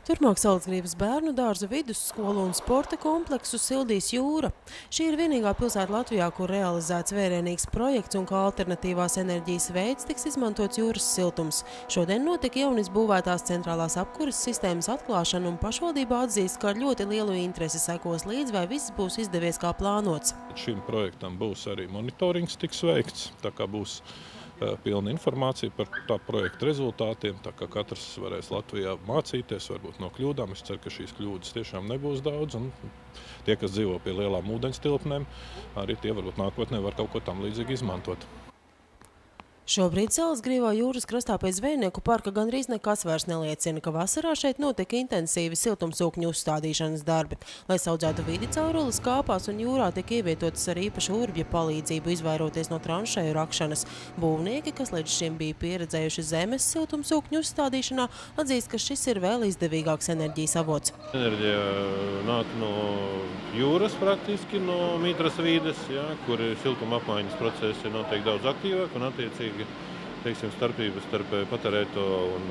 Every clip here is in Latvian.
Turpmāk Salacgrīvas bērnu dārza, vidusskolu un sporta kompleksu sildīs jūra. Šī ir vienīgā pilsēta Latvijā, kur realizēts vērienīgs projekts un kā alternatīvās enerģijas veids tiks izmantots jūras siltums. Šodien notika jaunizbūvētās centrālās apkuras sistēmas atklāšana un pašvaldība atzīst, ka ar ļoti lielu interesi sekos līdz, vai viss būs izdevies kā plānots. Šim projektam būs arī monitorings tiks veikts, tā kā būs pilna informācija par tā projekta rezultātiem, tā kā katrs varēs Latvijā mācīties, varbūt no kļūdām. Es ceru, ka šīs kļūdas tiešām nebūs daudz, un tie, kas dzīvo pie lielām ūdeņu tilpnēm, arī tie varbūt nākotnē var kaut ko tam līdzīgi izmantot. Šobrīd Salacgrīvā jūras krastā pie Zvejnieku parka gandrīz nekas vairs neliecina, ka vasarā šeit notiek intensīvi siltumsūkņu uzstādīšanas darbi. Lai saudzētu vidi, caurules kāpās un jūrā tiek ievietotas ar īpašu urbja palīdzību, izvairoties no tranšeju rakšanas. Būvnieki, kas līdz šim bija pieredzējuši zemes siltumsūkņu uzstādīšanā, atzīst, ka šis ir vēl izdevīgāks enerģijas avots. Enerģija nāk no jūras praktiski, no mitras vīdes, kur siltuma apmaiņas procesi ir noteikti daudz aktīvāk un attiecīgi starpības starp patērēto un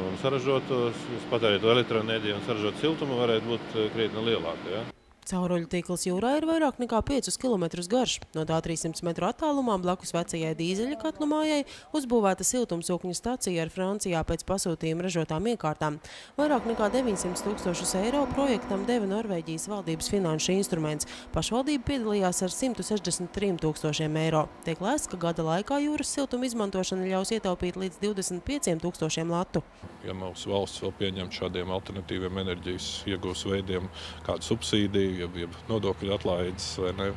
patērēto elektroenerģiju un saražotu siltumu varētu būt krietni lielāka. Cauruļu tīkls jūrā ir vairāk nekā 5 kilometrus garš. No tā 300 metru attālumā blakus vecajai dīzeļa katlu mājai uzbūvēta siltumsūkņu stacija ar Francijā pēc pasūtījuma ražotām iekārtām. Vairāk nekā 900 000 eiro projektam deva Norvēģijas valdības finanšu instruments. Pašvaldība piedalījās ar 163 000 eiro. Tiek lēsts, ka gada laikā jūras siltuma izmantošana ļaus ietaupīt līdz 25 000 latu. Ja mūsu valsts vēl pieņem šādiem alternatīviem enerģijas iegūs veidiem kādu subsīdiju, ja nodokļu atlaides, vai ne,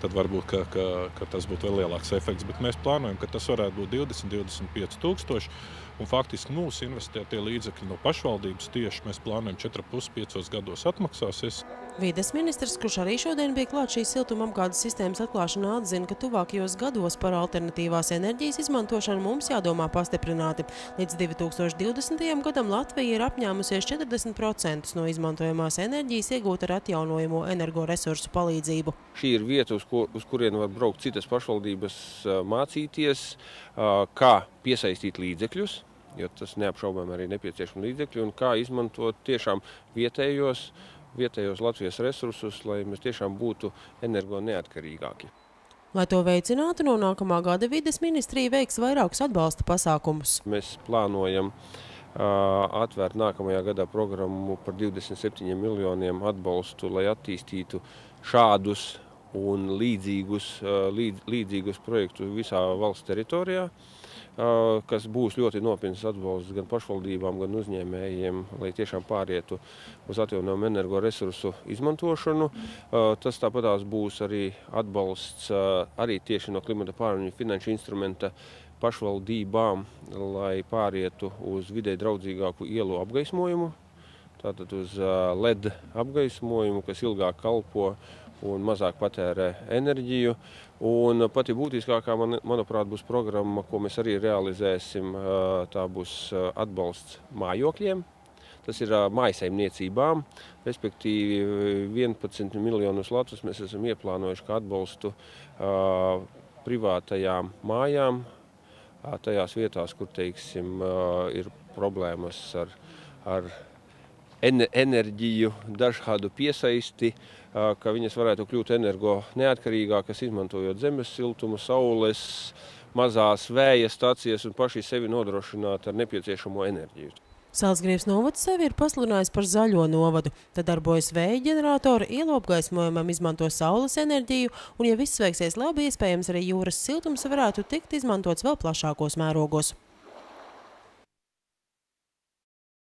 tad varbūt, ka tas būtu vēl lielāks efekts. Bet mēs plānojam, ka tas varētu būt 20–25 000, un faktiski mūsu investētie līdzekļi no pašvaldības tieši mēs plānojam 4,5–5 gados atmaksāsies. Vides ministrs, kurš arī šodien bija klāt šīs siltuma apgādes sistēmas atklāšanā, atzina, ka tuvākajos gados par alternatīvās enerģijas izmantošanu mums jādomā pastiprināti. Līdz 2020. gadam Latvija ir apņēmusies 40% no izmantojamās enerģijas iegūt ar atjaunojamo energoresursu palīdzību. Šī ir vieta, uz kurien var braukt citas pašvaldības mācīties, kā piesaistīt līdzekļus, jo tas neapšaubām arī nepieciešami līdzekļi, un kā izmantot tiešām vietējos Latvijas resursus, lai mēs tiešām būtu energo neatkarīgāki. Lai to veicinātu, no nākamā gada vides ministrija veiks vairākus atbalsta pasākumus. Mēs plānojam atvērt nākamajā gadā programmu par 27 miljoniem atbalstu, lai attīstītu šādus un līdzīgus projektus visā valsts teritorijā, kas būs ļoti nopietns atbalsts gan pašvaldībām, gan uzņēmējiem, lai tiešām pārietu uz atjaunojumu energoresursu izmantošanu. Tas tāpatās būs arī atbalsts arī tieši no klimata pārmaiņu finanšu instrumenta pašvaldībām, lai pārietu uz vidē draudzīgāku ielu apgaismojumu, tātad uz LED apgaismojumu, kas ilgāk kalpo un mazāk patērē enerģiju. Un pati būtiskākā, manuprāt, būs programma, ko mēs arī realizēsim, tā būs atbalsts mājokļiem. Tas ir mājasaimniecībām, respektīvi 11 miljonus latus mēs esam ieplānojuši kā atbalstu privātajām mājām, tajās vietās, kur, teiksim, ir problēmas ar enerģiju, dažādu piesaisti, ka viņas varētu kļūt energo neatkarīgākas, izmantojot zemes siltumu, saules, mazās vēja stacijas un paši sevi nodrošināt ar nepieciešamo enerģiju. Salacgrīvas novads sevi ir pasludinājis par zaļo novadu. Tad darbojas vēja ģeneratori, ielu apgaismojumam izmanto saules enerģiju, un, ja viss veiksies labi, iespējams arī jūras siltums varētu tikt izmantots vēl plašākos mērogos.